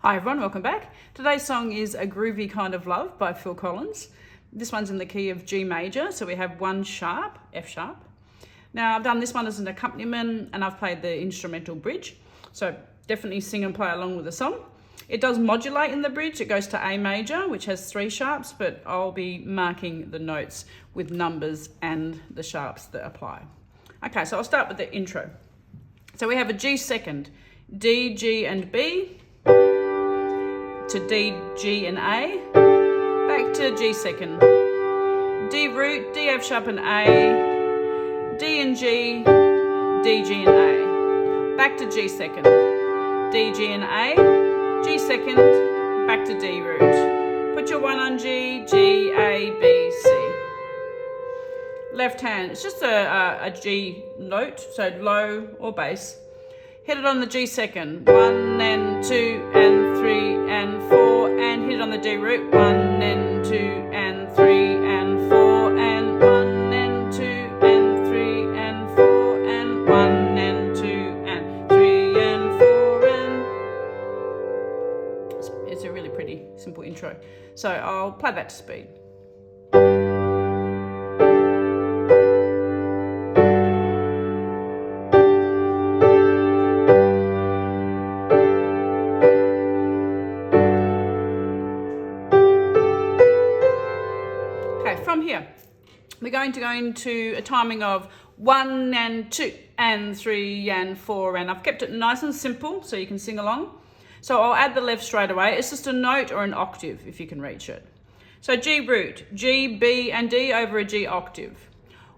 Hi everyone, welcome back. Today's song is A Groovy Kind of Love by Phil Collins. This one's in the key of G major, so we have 1 sharp, F sharp. Now I've done this one as an accompaniment and I've played the instrumental bridge, so definitely sing and play along with the song. It does modulate in the bridge, it goes to A major, which has 3 sharps, but I'll be marking the notes with numbers and the sharps that apply. Okay, so I'll start with the intro. So we have a G second, D, G and B, to D, G and A, back to G second, D root, D, F sharp and A, D and G, D, G and A, back to G second, D, G and A, G second, back to D root. Put your 1 on G, G, A, B, C. Left hand, it's just a G note, so low or bass. Hit it on the G second, 1 and 2 and 3 and 4, and hit it on the D root, 1 and 2 and 3 and 4, and 1 and 2 and 3 and 4, and 1 and 2 and 3 and 4, and it's a really pretty simple intro. So I'll play that to speed. From here, we're going to go into a timing of 1 and 2 and 3 and 4, and I've kept it nice and simple so you can sing along. So I'll add the left straight away. It's just a note or an octave if you can reach it. So G root, G, B and D over a G octave.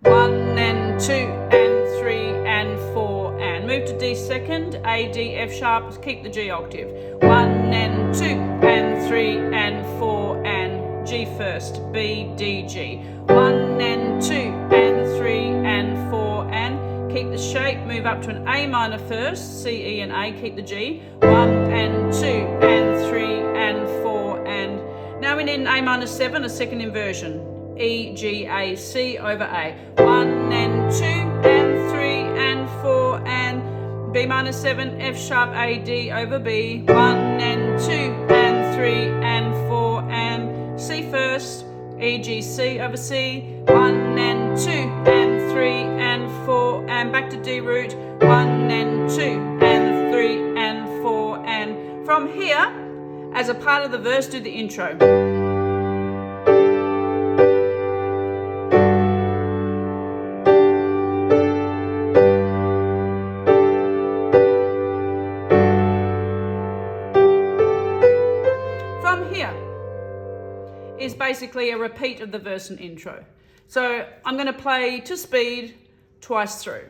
1 and 2 and 3 and 4, and move to D second, A, D, F sharp, keep the G octave. 1 and 2 and 3 and 4, and G first, B, D, G. 1 and 2 and 3 and 4, and keep the shape, move up to an A minor first, C, E and A, keep the G. 1 and 2 and 3 and 4, and now we need an A minor 7, a second inversion. E, G, A, C over A. 1 and 2 and 3 and 4, and B minor 7, F sharp, A, D over B. 1 and 2 and 3 and 4, and C first, E, G, C over C, 1 and 2 and 3 and 4, and back to D root, 1 and 2 and 3 and 4, and from here, as a part of the verse, do the intro. From here is basically a repeat of the verse and intro. So I'm going to play to speed twice through.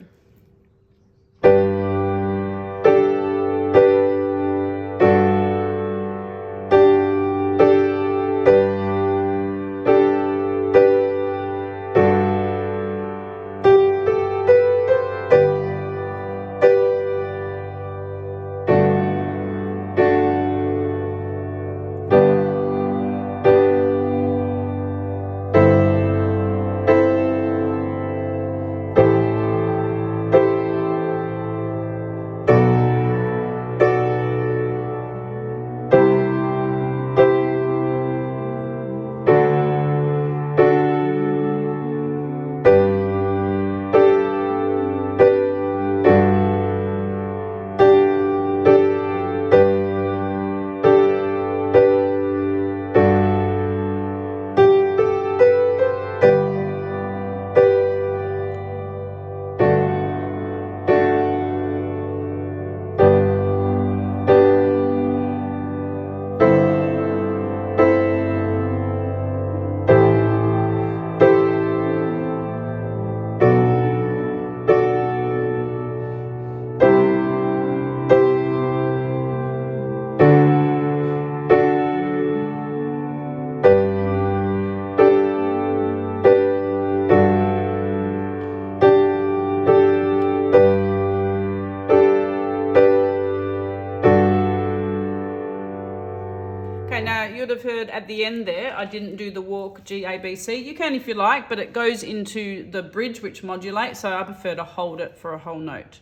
Okay, now you would have heard at the end there, I didn't do the walk G, A, B, C. You can if you like, but it goes into the bridge which modulates, so I prefer to hold it for a whole note.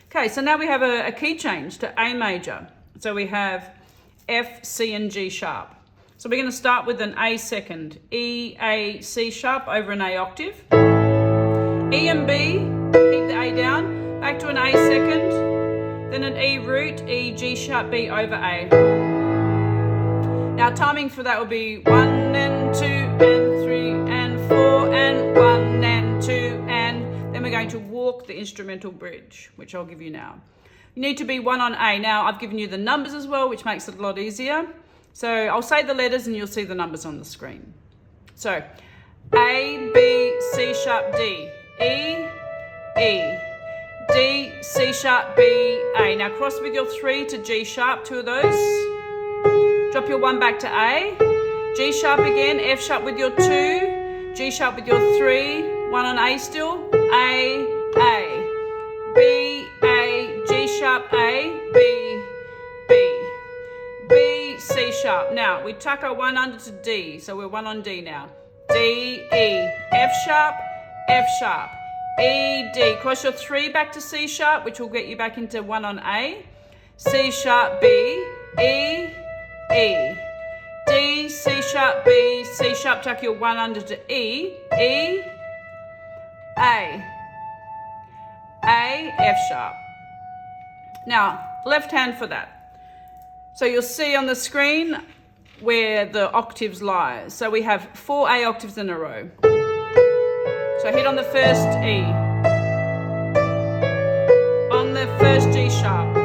Okay, so now we have a key change to A major. So we have F, C, and G sharp. So we're going to start with an A second, E, A, C sharp over an A octave. E and B, keep the A down, back to an A second, then an E root, E, G sharp, B over A. Now timing for that will be 1 and 2 and 3 and 4 and 1 and 2 and then we're going to walk the instrumental bridge, which I'll give you now. You need to be 1 on A. Now I've given you the numbers as well, which makes it a lot easier. So I'll say the letters and you'll see the numbers on the screen. So A, B, C sharp, D, E, E, D, C sharp, B, A. Now cross with your 3 to G sharp, 2 of those. Drop your 1 back to A, G sharp again, F sharp with your 2, G sharp with your 3, 1 on A still, A, B, A, G sharp, A, B, B, B, C sharp. Now we tuck our 1 under to D, so we're 1 on D now. D, E, F sharp, E, D. Cross your 3 back to C sharp, which will get you back into 1 on A, C sharp, B, E, E, D, C sharp, B, C sharp, tuck your 1 under to E, E, A, F sharp. Now, left hand for that. So you'll see on the screen where the octaves lie. So we have 4 A octaves in a row. So hit on the first E, on the first G sharp,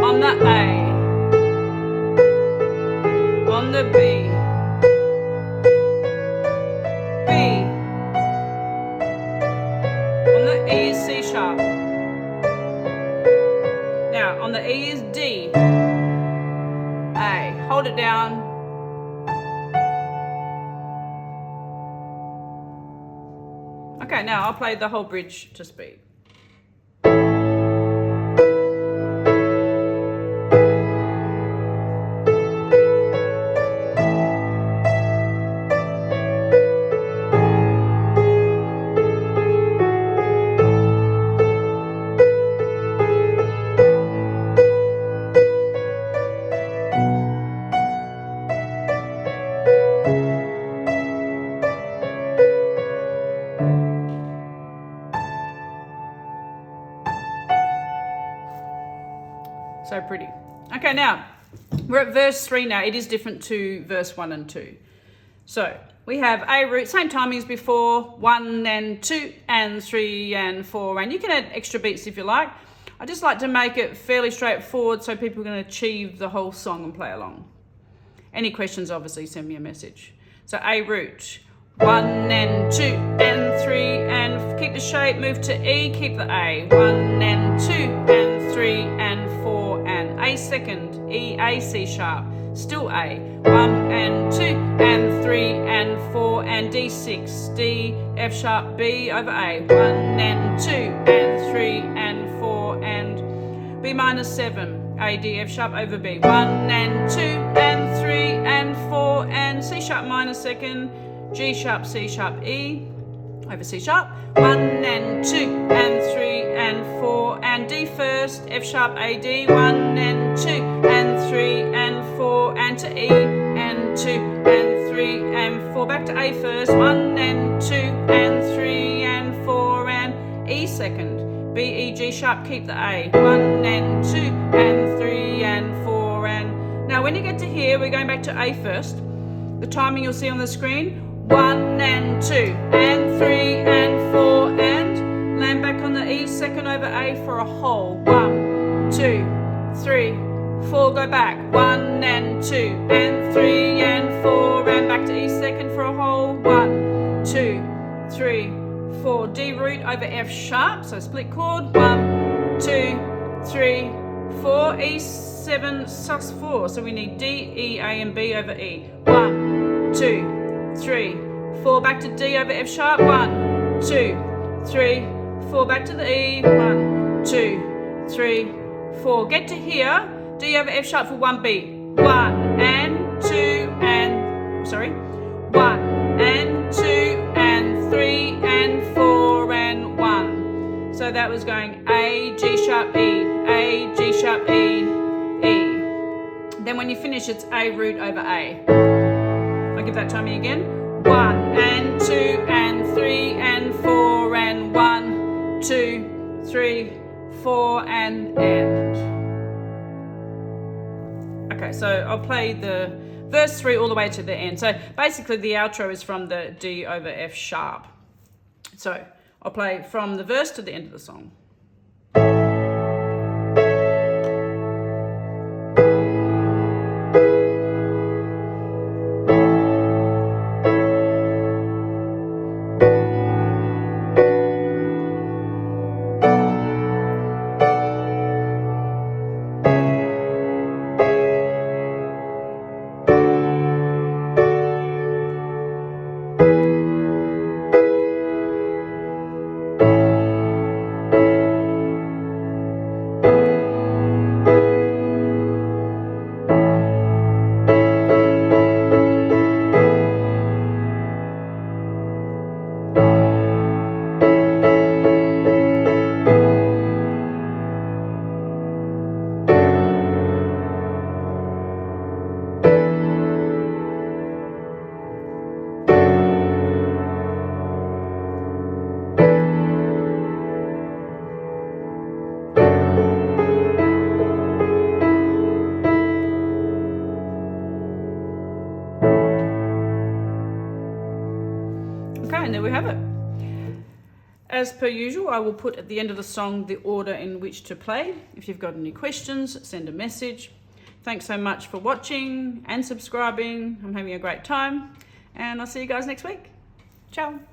on the A, on the B, on the E is C sharp. Now on the E is D, A, hold it down. Okay, now I'll play the whole bridge to speed. So pretty. Okay, now we're at verse 3 now. It is different to verse 1 and 2. So we have A root, same timing as before, 1 and 2 and 3 and 4. And you can add extra beats if you like. I just like to make it fairly straightforward so people can achieve the whole song and play along. Any questions, obviously, send me a message. So A root, 1 and 2 and 3 and keep the shape, move to E, keep the A. 1 and 2 and 3 and 4 and A second, E, A, C sharp, still A. 1 and 2 and 3 and 4 and D6, D, F sharp, B over A. 1 and 2 and 3 and 4 and B minor 7, A, D, F sharp over B. 1 and 2 and 3 and 4 and C sharp minor second, G sharp, C sharp, E over C sharp. 1 and 2 and 3 and 4 and D first, F sharp, A, D. 1 and 2 and 3 and 4 and to E and 2 and 3 and 4 back to A first. 1 and 2 and 3 and 4 and E second, B, E, G sharp, keep the A. 1 and 2 and 3 and 4 and now when you get to here we're going back to A first. The timing you'll see on the screen. 1 and 2 and 3 and 4 and land back on the E second over A for a whole. 1, 2, 3, 4, go back. 1 and 2 and 3 and 4 and back to E second for a whole. 1, 2, 3, 4. D root over F sharp, so split chord. 1, 2, 3, 4. E7 sus 4, so we need D, E, A and B over E. 1, 2, 3, 4 back to D over F sharp. 1, 2, 3, 4 back to the E. 1, 2, 3, 4. Get to here. D over F sharp for 1 beat. 1 and 2 and 1 and 2 and 3 and 4 and 1. So that was going A, G sharp, E, A, G sharp, E, E. then when you finish, it's A root over A. I'll give that to me again. 1 and 2 and 3 and 4 and 1, 2, 3, 4 and end. Okay, so I'll play the verse 3 all the way to the end. So basically the outro is from the D over F sharp. So I'll play from the verse to the end of the song. Okay, and there we have it. As per usual, I will put at the end of the song the order in which to play. If you've got any questions, send a message. Thanks so much for watching and subscribing. I'm having a great time, and I'll see you guys next week. Ciao.